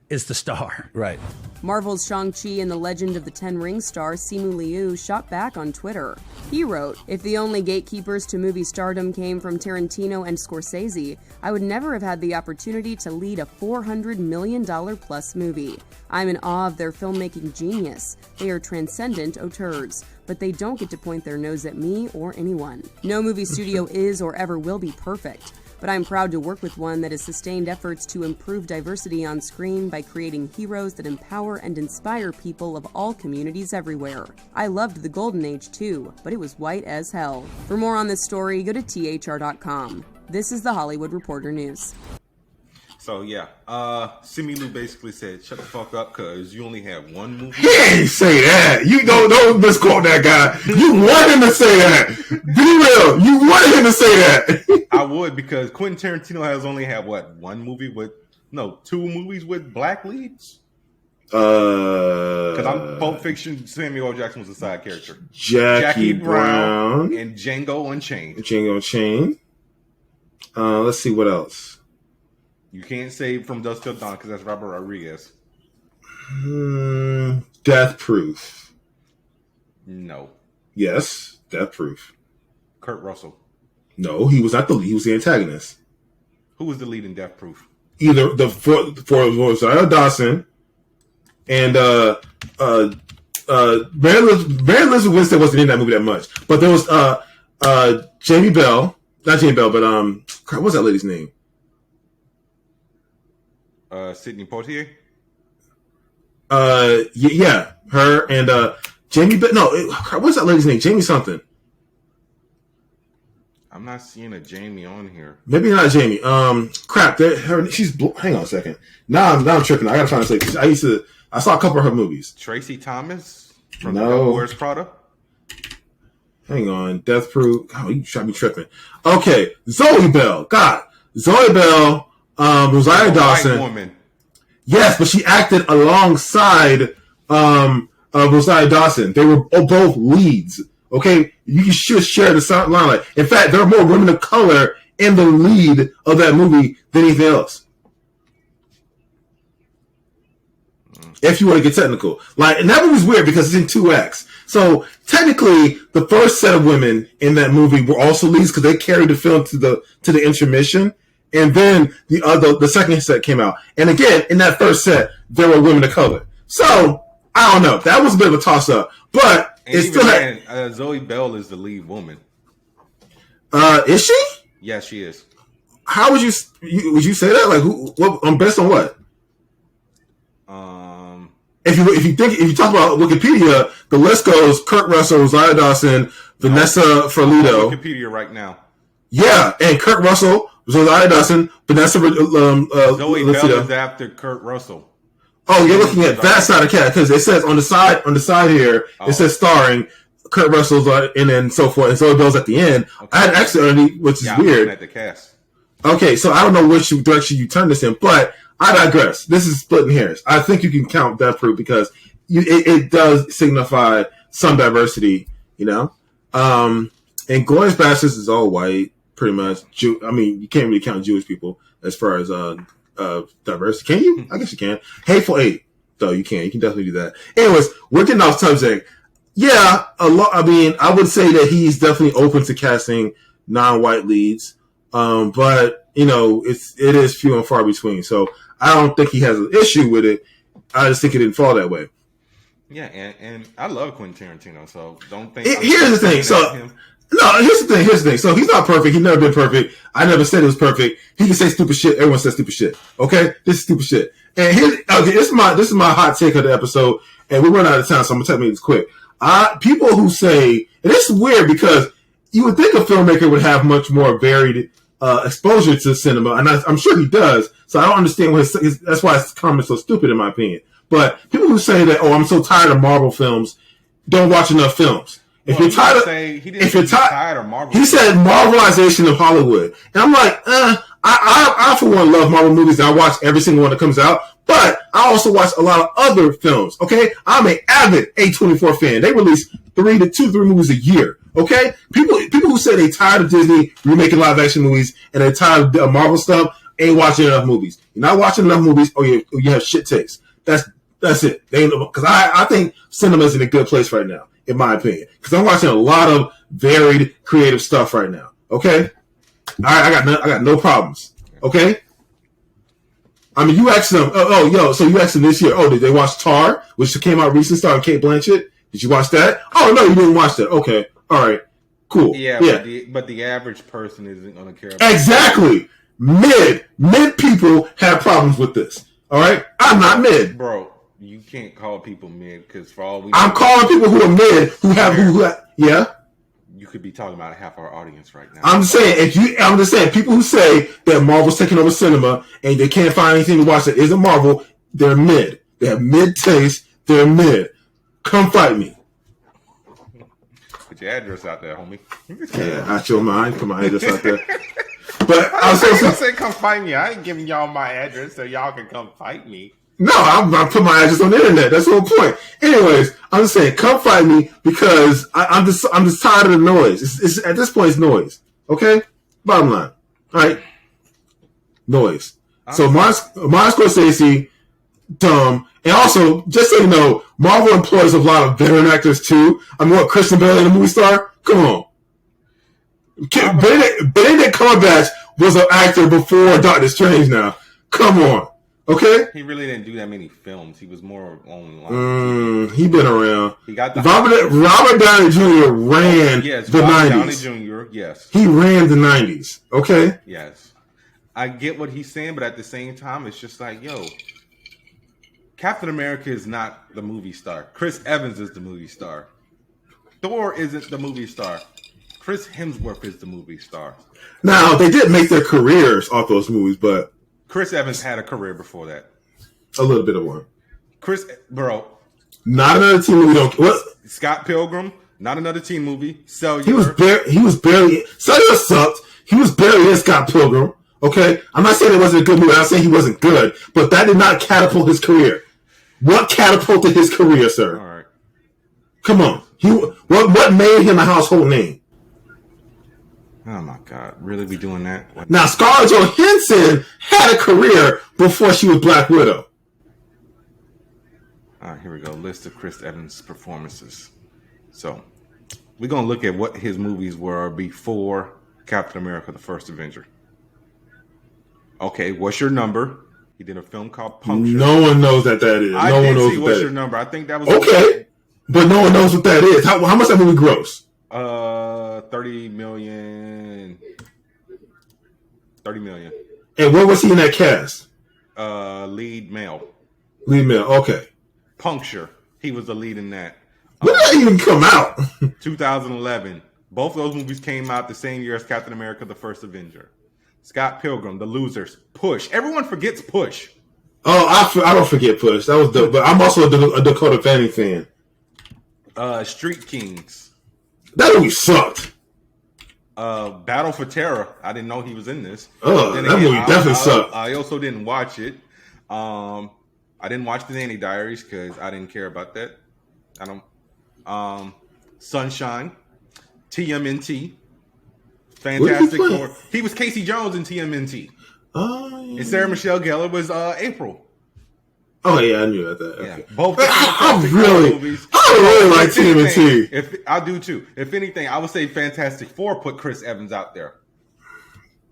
is the star. Right. Marvel's Shang-Chi and the Legend of the Ten Rings star Simu Liu shot back on Twitter. He wrote, if the only gatekeepers to movie stardom came from Tarantino and Scorsese, I would never have had the opportunity to lead a $400 million plus movie. I'm in awe of their filmmaking genius. They are transcendent auteurs, but they don't get to point their nose at me or anyone. No movie studio is or ever will be perfect. But I'm proud to work with one that has sustained efforts to improve diversity on screen by creating heroes that empower and inspire people of all communities everywhere. I loved the Golden Age too, but it was white as hell. For more on this story, go to thr.com. This is the Hollywood Reporter News. So yeah, Simu basically said, "Shut the fuck up, cause you only have one movie." He ain't say that. You don't misquote that guy. You want him to say that. Be real. You wanted him to say that. I would, because Quentin Tarantino has only had two movies with black leads. Because I'm Pulp Fiction. Samuel L. Jackson was a side character. Jackie Brown and Django Unchained. Django Unchained. Let's see what else. You can't say From Dusk Till Dawn because that's Robert Rodriguez. Death Proof. No. Yes, Death Proof. Kurt Russell. No, he was not the lead. He was the antagonist. Who was the lead in Death Proof? Either for Rosario Dawson and Mary Elizabeth Winstead wasn't in that movie that much, but there was Jamie Bell, not Jamie Bell, but what's that lady's name? Sidney Poitier. Yeah, her and Jamie Bell. No, what's that lady's name? Jamie something. I'm not seeing a Jamie on here. Maybe not Jamie. Crap. She's. Hang on a second. Now I'm tripping. I gotta find a second. I saw a couple of her movies. Tracy Thomas from The Wears Prada. Hang on. Death Proof. Oh, you shot me tripping. Okay, Zoe Bell. God, Zoe Bell. Rosario Dawson. White woman. Yes, but she acted alongside Rosario Dawson. They were both leads. Okay, you should share the limelight. In fact, there are more women of color in the lead of that movie than anything else. If you want to get technical, and that movie's weird because it's in 2 acts. So technically, the first set of women in that movie were also leads because they carried the film to the intermission, and then the second set came out. And again, in that first set, there were women of color. So I don't know. That was a bit of a toss up, but. And it's still Zoe Bell is the lead woman. Is she? Yes, she is. How would you say that? Like, who? What? Based on what? if you talk about Wikipedia, the list goes Kurt Russell, Rosario Dawson, Vanessa Ferlito. Wikipedia right now. Yeah, and Kurt Russell, Rosario Dawson, Vanessa. Zoe Bell is after Kurt Russell. Oh, you're looking at that side of the cat because it says on the side here, it says starring Kurt Russell's and then so forth, and Zoe Bell's at the end. Okay. I had accidentally, which is weird. At the cast. Okay, so I don't know which direction you turn this in, but I digress. This is splitting hairs. I think you can count Death Proof because it does signify some diversity, you know. And Glorious Bastards is all white, pretty much. I mean, you can't really count Jewish people as far as diversity. Can you? I guess you can. Hateful Eight, though, you can. You can definitely do that. Anyways, we're getting off subject. Yeah, a lot. I mean, I would say that he's definitely open to casting non-white leads, but you know, it is few and far between. So I don't think he has an issue with it. I just think it didn't fall that way. Yeah, and I love Quentin Tarantino, so don't think. Here's the thing. So here's the thing. So he's not perfect. He's never been perfect. I never said it was perfect. He can say stupid shit. Everyone says stupid shit. Okay, this is stupid shit. And this is my hot take of the episode. And we run out of time, so I'm gonna tell you this quick. People who say, and this is weird because you would think a filmmaker would have much more varied exposure to cinema, and I'm sure he does. So I don't understand why that's why his comments so stupid, in my opinion. But people who say that, I'm so tired of Marvel films, don't watch enough films. If you're tired of Marvel, he said Marvelization of Hollywood, and I'm like, I for one love Marvel movies, and I watch every single one that comes out. But I also watch a lot of other films. Okay, I'm an avid A24 fan. They release 3 movies a year. Okay, people who say they tired of Disney remaking live action movies and they're tired of Marvel stuff ain't watching enough movies. You're not watching enough movies, or you have shit takes. That's it. Because I think cinema's in a good place right now, in my opinion. Because I'm watching a lot of varied creative stuff right now. Okay, all right, I got no problems. Okay. I mean, you asked them, so you asked them this year, did they watch Tar, which came out recently, starring Cate Blanchett? Did you watch that? Oh, no, you didn't watch that. Okay. All right. Cool. Yeah. But the average person isn't going to care about exactly. Mid people have problems with this. All right? I'm not mid. Bro, you can't call people mid because for all we know, I'm calling people who are mid who yeah? You could be talking about half our audience right now. I'm just saying, people who say that Marvel's taking over cinema and they can't find anything to watch that isn't Marvel, they're mid. They have mid taste. They're mid. Come fight me. Put your address out there, homie. Yeah, out your mind. Put my address out there. But I was going to say, come fight me. I ain't giving y'all my address so y'all can come fight me. No, I'm putting my address on the internet. That's the whole point. Anyways, I'm just saying, come fight me because I'm just tired of the noise. It's at this point, it's noise. Okay, bottom line. All right, noise. So Martin Scorsese, dumb, and also just so you know, Marvel employs a lot of veteran actors too. I mean, what, Christian Bale in a movie star? Come on. Benedict Cumberbatch was an actor before Doctor Strange. Now, come on. Okay, he really didn't do that many films. He was more online. He been around. He got the Robert Downey Jr. ran the 90s. Downey Jr. Yes, he ran the 90s. Okay, yes, I get what he's saying, but at the same time, it's just like, Captain America is not the movie star. Chris Evans is the movie star. Thor isn't the movie star. Chris Hemsworth is the movie star. Now they did make their careers off those movies, but Chris Evans had a career before that. A little bit of one. Not another teen movie. What? Scott Pilgrim, not another teen movie. Cellular. He was barely. Cellular sucked. He was barely in Scott Pilgrim. Okay, I'm not saying it wasn't a good movie. I'm saying he wasn't good, but that did not catapult his career. What catapulted his career, sir? All right. Come on. What made him a household name? Oh my God! Really, be doing that? What? Now, Scarlett Johansson had a career before she was Black Widow. All right, here we go. List of Chris Evans' performances. So, we're gonna look at what his movies were before Captain America: The First Avenger. Okay, what's your number? He did a film called Puncture. No one knows that is. I did see what's your number. I think that was okay, but no one knows what that is. How much that movie gross? 30 million. 30 million. And where was he in that cast? Lead male. Okay. Puncture. He was the lead in that. When did that even come out? 2011. Both of those movies came out the same year as Captain America: The First Avenger. Scott Pilgrim, The Losers, Push. Everyone forgets Push. Oh, I don't forget Push. That was dope. But I'm also a Dakota Fanning fan. Street Kings. That movie sucked. Battle for Terror. I didn't know he was in this. Oh, that movie definitely sucked. I also didn't watch it. I didn't watch The Nanny Diaries because I didn't care about that. I don't. Sunshine. TMNT. Fantastic Four. He was Casey Jones in TMNT. Oh, yeah. And Sarah Michelle Gellar was April. Oh yeah, I knew that. Okay. Yeah, both. I really like TMNT. I do too. If anything, I would say Fantastic Four put Chris Evans out there.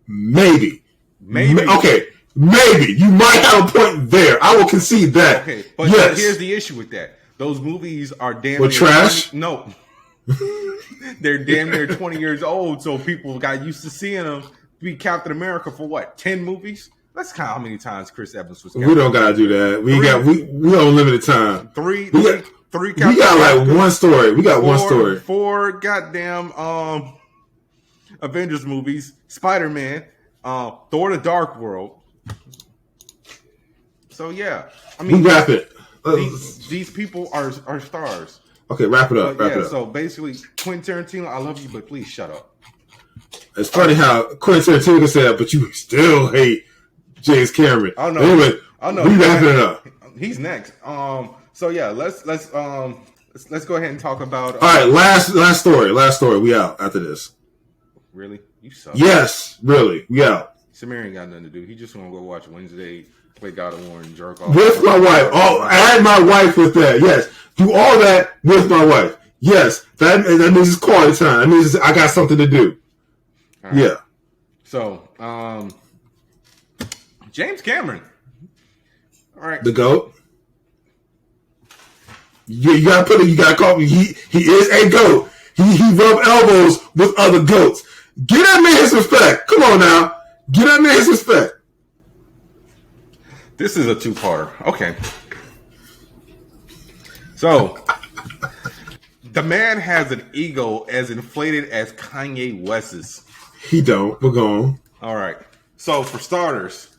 Maybe. Okay. Maybe you might have a point there. I will concede that. Okay, but yes. Here's the issue with that. Those movies are damn near trash. 20, no, they're damn near 20 years old. So people got used to seeing them be Captain America for what 10 movies. Let's count how many times Chris Evans was. We don't gotta do that. We on limited time. Three. We got like one story. We got one story. 4 goddamn Avengers movies. Spider-Man. Thor: The Dark World. So yeah, I mean, we wrap it. These people are stars. Okay, wrap it up. Wrap it up. So basically, Quentin Tarantino, I love you, but please shut up. It's funny how Quentin Tarantino can say that, but you still hate James Cameron. Oh no, anyway, we wrapping it up. He's next. So yeah, let's go ahead and talk about. All right, last story. We out after this. Really, you suck. Yes, really, we out. Samir ain't got nothing to do. He just want to go watch Wednesday, play God of War, and jerk off with my wife. Oh, add my wife with that. Yes, do all that with my wife. Yes, that means it's quality time. That means I got something to do. Right. Yeah. So, James Cameron. All right. The GOAT. You gotta call me. He is a GOAT. He rub elbows with other GOATs. Give that man his respect. Come on now. Give that man his respect. This is a two-parter. Okay. So, the man has an ego as inflated as Kanye West's. He don't. We're going. All right. So, for starters.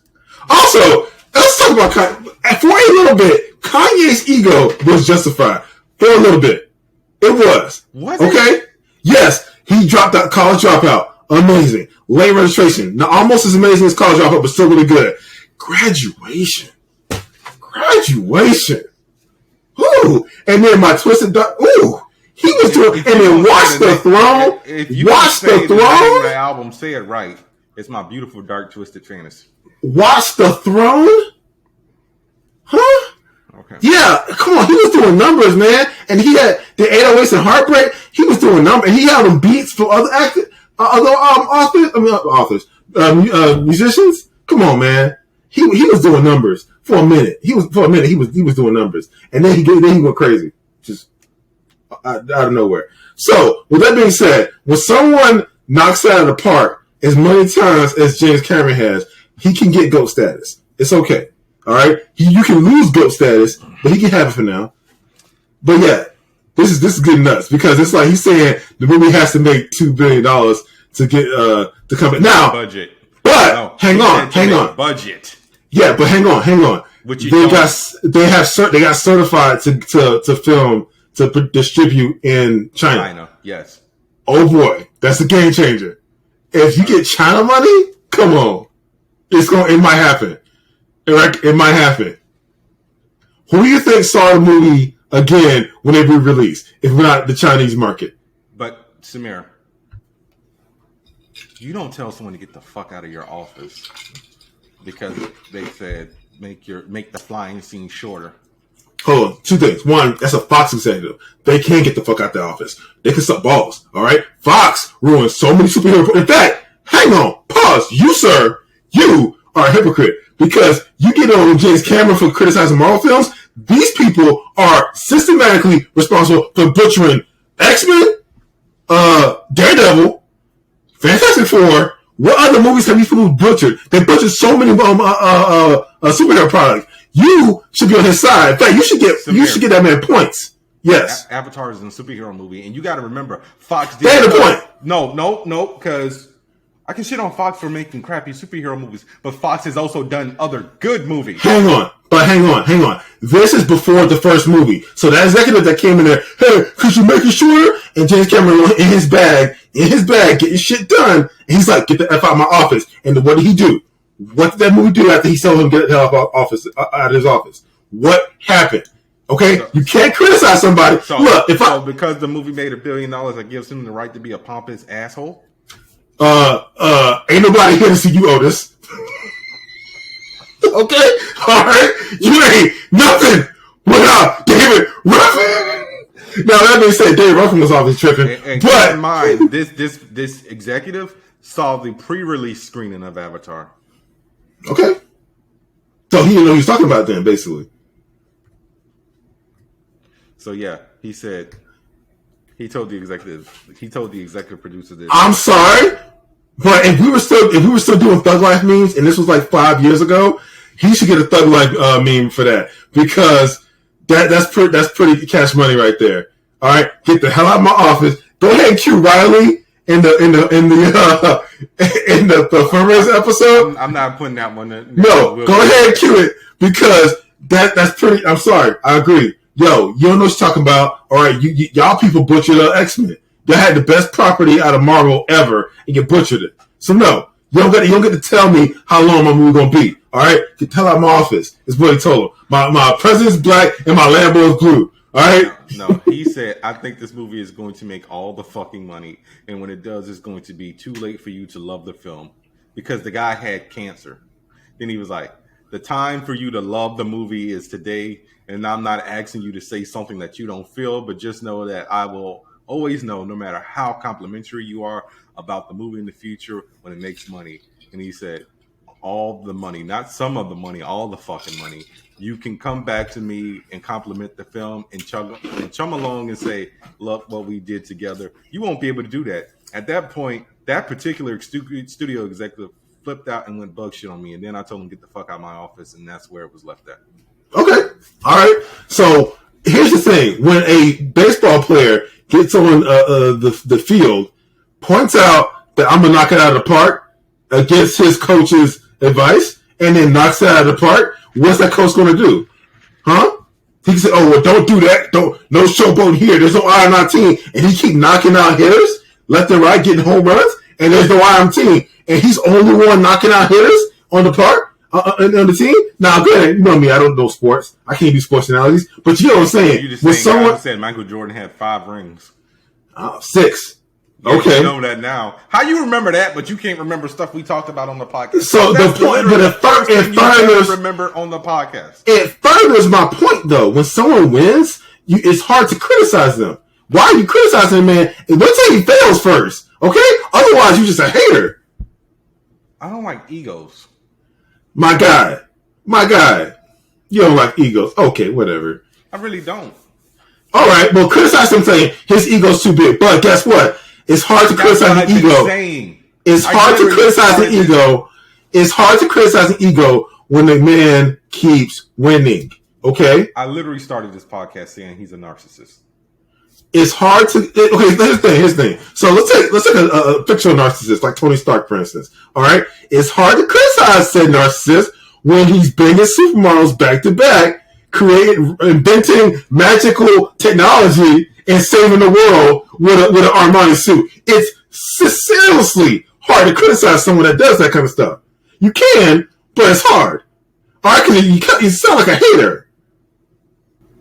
Also, let's talk about Kanye. For a little bit, Kanye's ego was justified. For a little bit. It was. Was it? Okay? Yes. He dropped out college dropout. Amazing. Late registration. Not almost as amazing as college dropout, but still really good. Graduation. Ooh. And then my Twisted Dark. Ooh. He was doing. And then Watch the Throne. If you Watch the Throne. The album, say it right. It's my beautiful dark twisted fantasy. Watch the Throne? Huh? Okay. Yeah, come on. He was doing numbers, man. And he had the 808s and Heartbreak. He was doing numbers. And he had them beats for other actors, musicians. Come on, man. He was doing numbers for a minute. He was doing numbers. And then he went crazy. Just out of nowhere. So, with that being said, when someone knocks it out of the park as many times as James Cameron has, he can get GOAT status. It's okay. All right? You can lose GOAT status, but he can have it for now. But yeah, this is getting nuts because it's like he's saying the movie has to make $2 billion to get to come in. Now, budget. But no, hang on. Budget. Yeah, but hang on. They got certified to film to distribute in China. Yes. Oh boy, that's a game changer. If you get China money, come on, it might happen. It might happen. Who do you think saw the movie again when they re-released? If not the Chinese market. But Samir, you don't tell someone to get the fuck out of your office because they said make the flying scene shorter. Hold on, 2 things. One, that's a Fox executive. They can't get the fuck out their office. They can suck balls. All right, Fox ruined so many superhero. In fact, hang on, pause. You, sir, you are a hypocrite because you get on James Cameron for criticizing Marvel films. These people are systematically responsible for butchering X-Men, Daredevil, Fantastic Four. What other movies have these people butchered? They butchered so many superhero products. you should be on his side. In fact, you should get that man points. Yes. Avatar is a superhero movie, and you got to remember, Fox did. They had a point. No, because I can shit on Fox for making crappy superhero movies, but Fox has also done other good movies. Hang on. This is before the first movie. So that executive that came in there, hey, could you make it shorter? And James Cameron in his bag, getting shit done. And he's like, get the F out of my office. And what did he do? What did that movie do after he told him to get the hell out of his office? What happened? Okay? You can't criticize somebody. Because the movie made $1 billion, that gives him the right to be a pompous asshole? Ain't nobody here to see you, Otis. Okay? Alright? You ain't nothing without David Ruffin. Now, that being said, David Ruffin was obviously tripping. And keep in mind, this executive saw the pre-release screening of Avatar. Okay. So he didn't know what he was talking about then, basically. So yeah, he said he told the executive producer this. I'm sorry, but if we were still doing Thug Life memes, and this was like 5 years ago, he should get a Thug Life meme for that, because that's pretty cash money right there. All right, get the hell out of my office. Go ahead and cue Riley in the fundraiser episode. I'm not putting that one in. No, go ahead and cue it, because that's pretty. I'm sorry, I agree. Yo, you don't know what you're talking about. All right, y'all people butchered X-Men. Y'all had the best property out of Marvel ever, and you butchered it. So no, you don't get to tell me how long my movie gonna be. All right, get the hell out of my office. Is what he told him. My president's black and my Lambo is blue. All right. No, he said, I think this movie is going to make all the fucking money, and when it does, it's going to be too late for you to love the film, because the guy had cancer. Then he was like, the time for you to love the movie is today. And I'm not asking you to say something that you don't feel, but just know that I will always know, no matter how complimentary you are about the movie in the future, when it makes money. And he said, all the money, not some of the money, all the fucking money. You can come back to me and compliment the film and chum along and say, look what we did together. You won't be able to do that. At that point, that particular studio executive flipped out and went bug shit on me. And then I told him, get the fuck out of my office. And that's where it was left at. Okay. All right. So here's the thing. When a baseball player gets on the field, points out that I'm going to knock it out of the park against his coach's advice, and then knocks it out of the park, what's that coach going to do? Huh? He can say, oh, well, don't do that. No showboat here. There's no I on our team. And he keep knocking out hitters, left and right, getting home runs, and there's no I on team. And he's only one knocking out hitters on the park. On the team? Now, go ahead. You know me. I don't know sports. I can't do sports analogies. But you know what I'm saying. You just said Michael Jordan had 5 rings. 6. Yeah, okay. You know that now. How you remember that, but you can't remember stuff we talked about on the podcast? So that's the point, but it furthers remember on the podcast. It furthers my point, though. When someone wins, it's hard to criticize them. Why are you criticizing, man? Wait till he fails first, okay? Otherwise, you're just a hater. I don't like egos. My guy, you don't like egos. Okay, whatever. I really don't. All right, well, criticize him saying his ego's too big. But guess what? It's hard to criticize an ego. It's hard to criticize an ego. It's hard to criticize an ego when the man keeps winning. Okay? I literally started this podcast saying he's a narcissist. It's hard to. Okay, here's the thing. So let's take a fictional narcissist like Tony Stark, for instance. All right, it's hard to criticize said narcissist when he's banging supermodels back to back, inventing magical technology and saving the world with an Armani suit. It's seriously hard to criticize someone that does that kind of stuff. You can, but it's hard. All right, because you sound like a hater.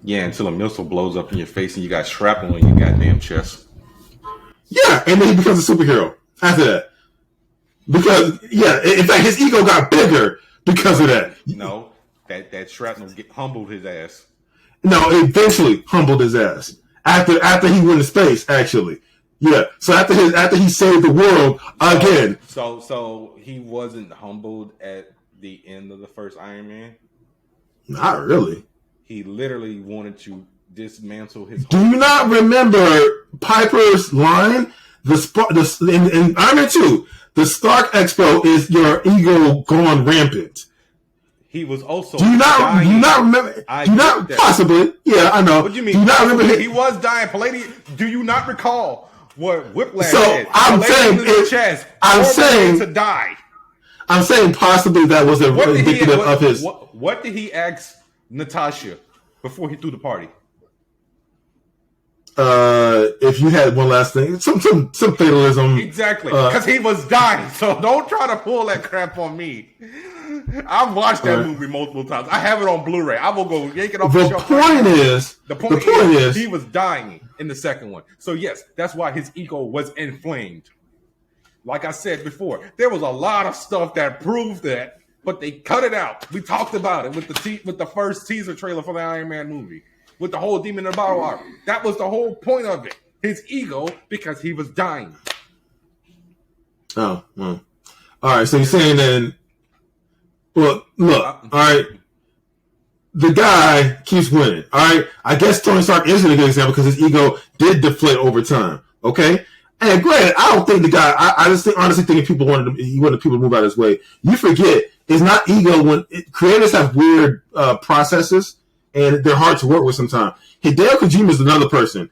Yeah, until a missile blows up in your face and you got shrapnel in your goddamn chest. Yeah, and then he becomes a superhero after that. Because, yeah, in fact, his ego got bigger because of that. No, that shrapnel humbled his ass. No, it eventually humbled his ass. After he went to space, actually. Yeah, so after he saved the world again. So he wasn't humbled at the end of the first Iron Man? Not really. He literally wanted to dismantle his. Do you not remember Piper's line? In Iron Man 2, the Stark Expo is your ego gone rampant. He was also. Do you not remember? Do you not possibly? Yeah, I know. What do you mean? Do you not remember? He was dying. Palladium. Do you not recall what Whiplash So said? I'm saying, I'm saying to die. I'm saying possibly that was indicative of his. What did he ask Natasha before he threw the party? If you had one last thing, some fatalism. Exactly, because he was dying. So don't try to pull that crap on me. I've watched that movie multiple times. I have it on Blu-ray. I will go yank it off the shelf. The point is, he was dying in the second one. So yes, that's why his ego was inflamed. Like I said before, there was a lot of stuff that proved that, but they cut it out. We talked about it with the first teaser trailer for the Iron Man movie, with the whole demon in the bottle arc. That was the whole point of it. His ego, because he was dying. Oh, well. All right. So you're saying then? Well, look. All right. The guy keeps winning. All right. I guess Tony Stark isn't a good example because his ego did deflate over time. Okay. And granted, I don't think the guy. I just honestly think if people wanted people to move out of his way. You forget it's not ego when creators have weird processes and they're hard to work with sometimes. Hideo Kojima is another person.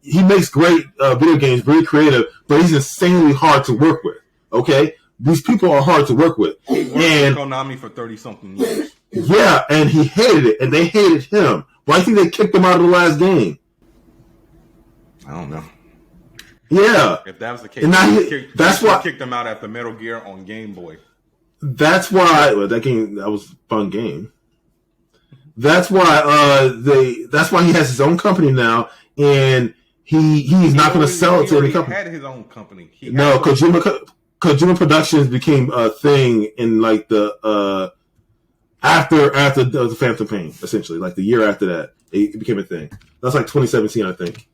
He makes great video games, very creative, but he's insanely hard to work with. Okay, these people are hard to work with. He worked with Konami for 30-something years. Yeah, and he hated it, and they hated him. Why do you think they kicked him out of the last game? I don't know. Yeah, if that was the case, that's why kicked him out after Metal Gear on Game Boy. That's why that was a fun game. That's why that's why he has his own company now, and he's not going to sell it to any company. He had his own company. Kojima Productions became a thing in like the after the Phantom Pain, essentially, like the year after that, it became a thing. That's like 2017, I think.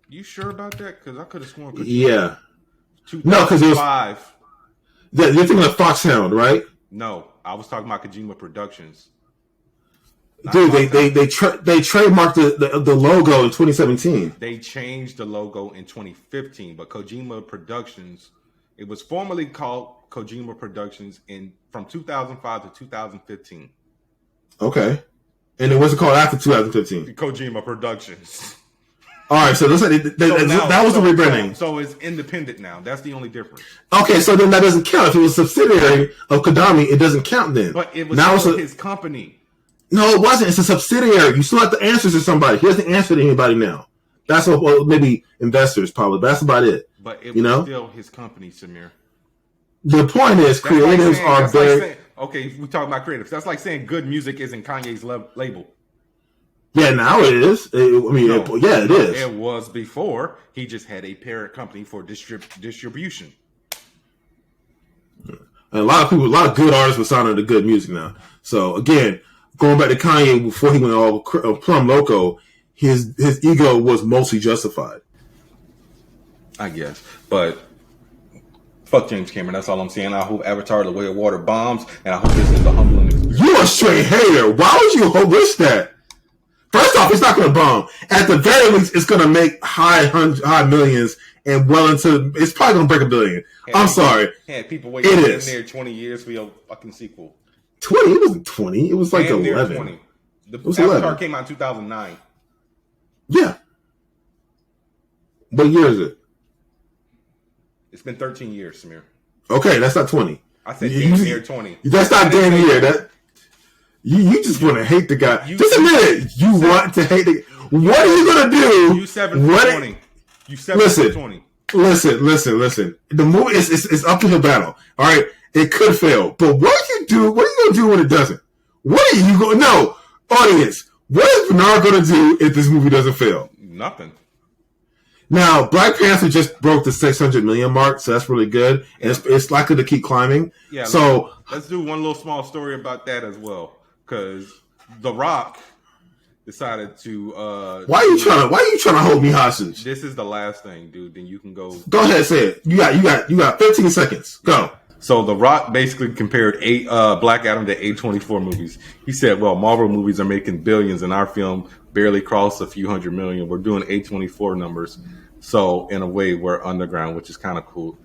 You sure about that? Because I could have sworn. Yeah. No, because it was 5. You're thinking of Foxhound, right? No, I was talking about Kojima Productions. Dude, they trademarked the logo in 2017. They changed the logo in 2015, but Kojima Productions, it was formerly called Kojima Productions from 2005 to 2015. Okay, and it wasn't called after 2015. Kojima Productions. All right, so that was the rebranding. So it's independent now. That's the only difference. Okay, so then that doesn't count. If it was a subsidiary of Konami, it doesn't count then. But it was now his company. No, it wasn't. It's a subsidiary. You still have to answer to somebody. He doesn't answer to anybody now. That's what, well, maybe investors probably, but that's about it. But it was still his company, Samir. The point is, creatives are very... Okay, we talk about creatives. That's like saying good music isn't Kanye's label. Yeah, now it is. It is. It was before. He just had a parent company for distribution. And a lot of good artists were signing to good music now. So again, going back to Kanye before he went all plumb loco, his ego was mostly justified. I guess, but fuck James Cameron. That's all I'm saying. I hope Avatar: The Way of Water bombs, and I hope this is a humbling experience. You a straight hater. Why would you wish that? First off, it's not going to bomb. At the very least, it's going to make high millions and well into. It's probably going to break $1 billion. I'm sorry. Yeah, people waiting near 20 years for your fucking sequel. 20? It wasn't 20. It was like 11. 20. The Avatar came out in 2009. Yeah. What year is it? It's been 13 years, Samir. Okay, that's not 20. I said near 20. That's not damn near. You just want to hate the guy. Just admit it. You want to hate the guy. What are you going to do? You 7 for 20. You 7 for 20. Listen. The movie is up to the battle. All right? It could fail. But what do you do? What are you going to do when it doesn't? What are you going to... No. Audience. What is Bernard going to do if this movie doesn't fail? Nothing. Now, Black Panther just broke the 600 million mark, so that's really good. And it's likely to keep climbing. Yeah. So let's do one little small story about that as well. Because The Rock decided to. Why are you trying to hold me hostage? This is the last thing, dude. Then you can go. Go ahead, say it. You got 15 seconds. Go. So The Rock basically compared Black Adam to A24 movies. He said, "Well, Marvel movies are making billions, and our film barely crossed a few hundred million. We're doing A24 numbers, so in a way, we're underground, which is kind of cool."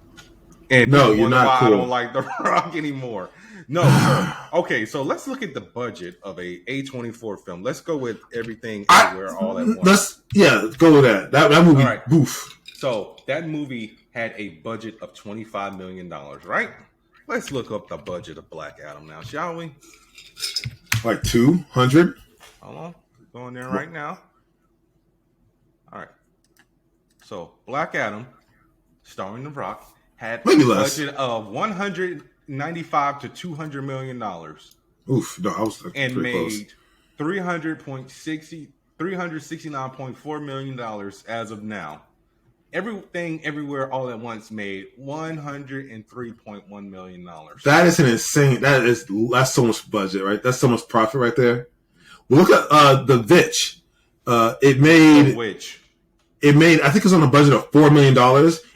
And no, people you're wonder not why cool. I don't like The Rock anymore. No, sir. Okay, so let's look at the budget of a A24 film. Let's go with Everything Everywhere All at Once. Let's go with that. That movie, All right. boof. So that movie had a budget of $25 million, right? Let's look up the budget of Black Adam now, shall we? Like 200. Hold on, going there right now. All right. So Black Adam, starring The Rock, had a budget of $195 to $200 million. Oof, no, I was and made close. $369.4 million as of now. Everything Everywhere All at Once made $103.1 million. That is an insane. That's so much budget, right? That's so much profit right there. Well, look at the Witch. It made The Witch. It made, I think it was on a budget of $4 million,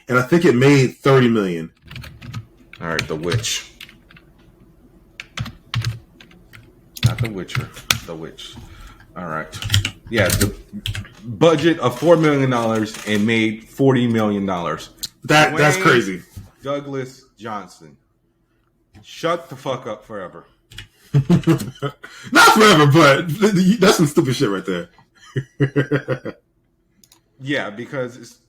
and I think it made $30 million. All right, The Witch. Not The Witcher. The Witch. All right. Yeah, the budget of $4 million and made $40 million. That's crazy. Douglas Johnson. Shut the fuck up forever. Not forever, but that's some stupid shit right there. Yeah, because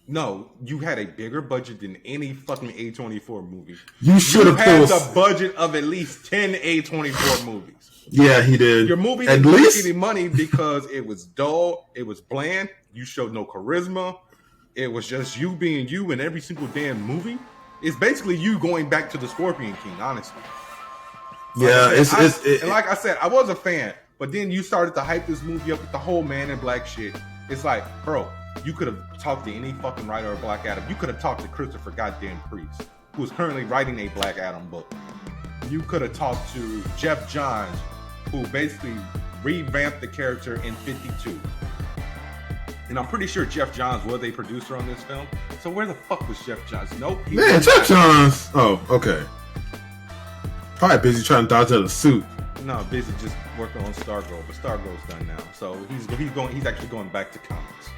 you had a bigger budget than any fucking A24 movie. You should have had the budget of at least 10 A24 movies. Yeah, he did. Your movie didn't make any money because it was dull, it was bland, you showed no charisma, it was just you being you in every single damn movie. It's basically you going back to the Scorpion King, honestly. And like I said, I was a fan, but then you started to hype this movie up with the whole Man in Black shit. It's like, bro, you could have talked to any fucking writer of Black Adam. You could have talked to Christopher goddamn Priest, who is currently writing a Black Adam book. You could have talked to Jeff Johns, who basically revamped the character in 52. And I'm pretty sure Jeff Johns was a producer on this film. So where the fuck was Jeff Johns? Nope. Man, Jeff Johns. Oh, okay. Probably busy trying to dodge out of the suit. No, busy just working on Stargirl, but Stargirl's done now. So he's actually going back to comics.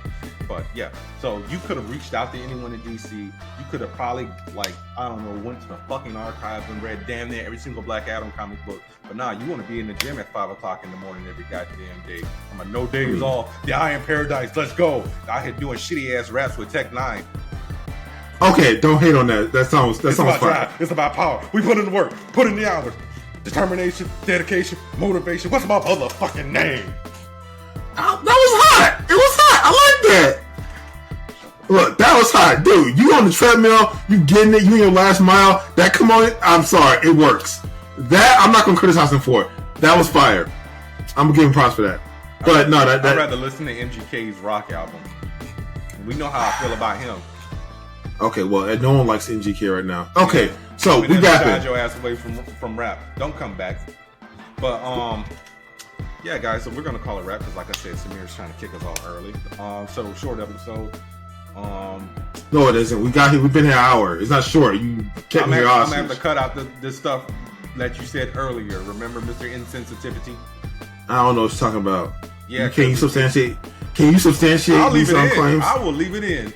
But yeah, so you could have reached out to anyone in DC. You could have probably, went to the fucking archives and read damn near every single Black Adam comic book. But nah, you want to be in the gym at 5 o'clock in the morning every goddamn day. I'm like, no days off. The Iron Paradise, let's go. Out here doing shitty ass raps with Tech 9. Okay, don't hate on that. That sounds fun. Drive. It's about power. We put in the work, put in the hours. Determination, dedication, motivation. What's my motherfucking name? That was hot. It was hot. I like that. Look, that was hot. Dude, you on the treadmill, you getting it, you in your last mile. That come on, I'm sorry, it works. That, I'm not going to criticize him for it. That was fire. I'm going to give him props for that. But no, I'd rather listen to MGK's rock album. We know how I feel about him. Okay, well, no one likes MGK right now. Okay, so we got your ass away from rap. Don't come back. But yeah, guys. So we're gonna call it rap because, like I said, Samir's trying to kick us off early. So short episode. No, it isn't. We've been here an hour. It's not short. You kept me I'm gonna have to cut out the stuff that you said earlier. Remember, Mr. Insensitivity? I don't know what you're talking about. Yeah. Can you substantiate? I'll leave these it in. claims? I will leave it in.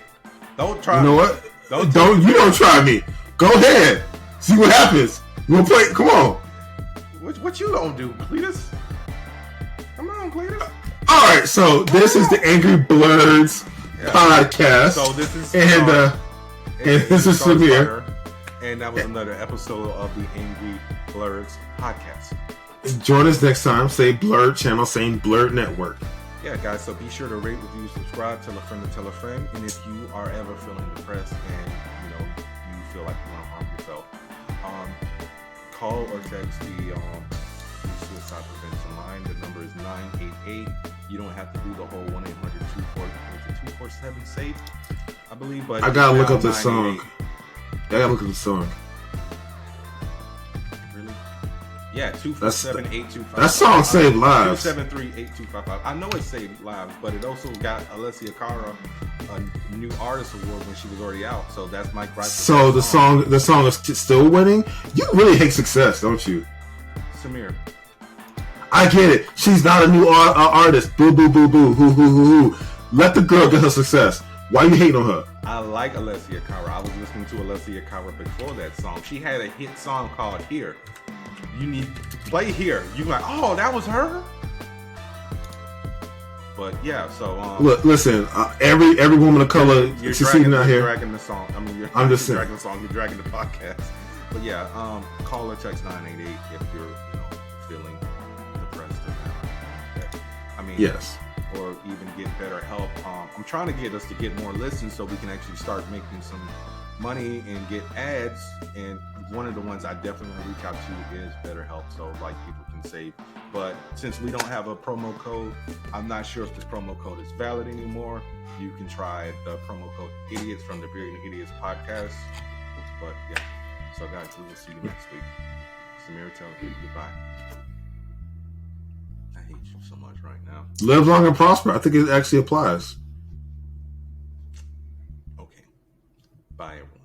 Don't try. You know what? Don't try me. Go ahead. See what happens. You wanna play? Come on. What you gonna do, Cletus? Come on, Cletus. All right. So this is the Angry Blerds podcast. So this is and this is Samir. And that was another episode of the Angry Blerds podcast. Join us next time. Say Blurred Channel, saying Blurred Network. Yeah, guys, so be sure to rate, review, subscribe, tell a friend to tell a friend. And if you are ever feeling depressed and, you feel like you want to harm yourself, call or text the suicide prevention line. The number is 988. You don't have to do the whole 1-800-247-SAFE, I believe. But I gotta look up the song. Yeah, 247-8255. That song saved lives. 273-8255. I know it saved lives, but it also got Alessia Cara a new artist award when she was already out. So that's my gripe. So the song is still winning. You really hate success, don't you, Samir? I get it. She's not a new artist. Boo, boo, boo, boo. Hoo, hoo, hoo, hoo. Let the girl get her success. Why you hating on her? I like Alessia Cara. I was listening to Alessia Cara before that song. She had a hit song called Here. You need play Here. You like, oh, that was her? But yeah, so look, listen, every woman of color you're succeeding out here. Dragging the song. I mean, I'm just saying. Dragging the song. You're dragging the podcast. But yeah, call or text 988 if you're feeling depressed or that. I mean, yes. Or even get better help. I'm trying to get us to get more listens so we can actually start making some money and get ads. And one of the ones I definitely want to reach out to is BetterHelp, so like people can save. But since we don't have a promo code, I'm not sure if this promo code is valid anymore. You can try the promo code Idiots from the Beard and Idiots podcast. But yeah, so guys, we will see you next week. Samira tells you goodbye. I hate you so much right now. Live long and prosper. I think it actually applies. Okay. Bye, everyone.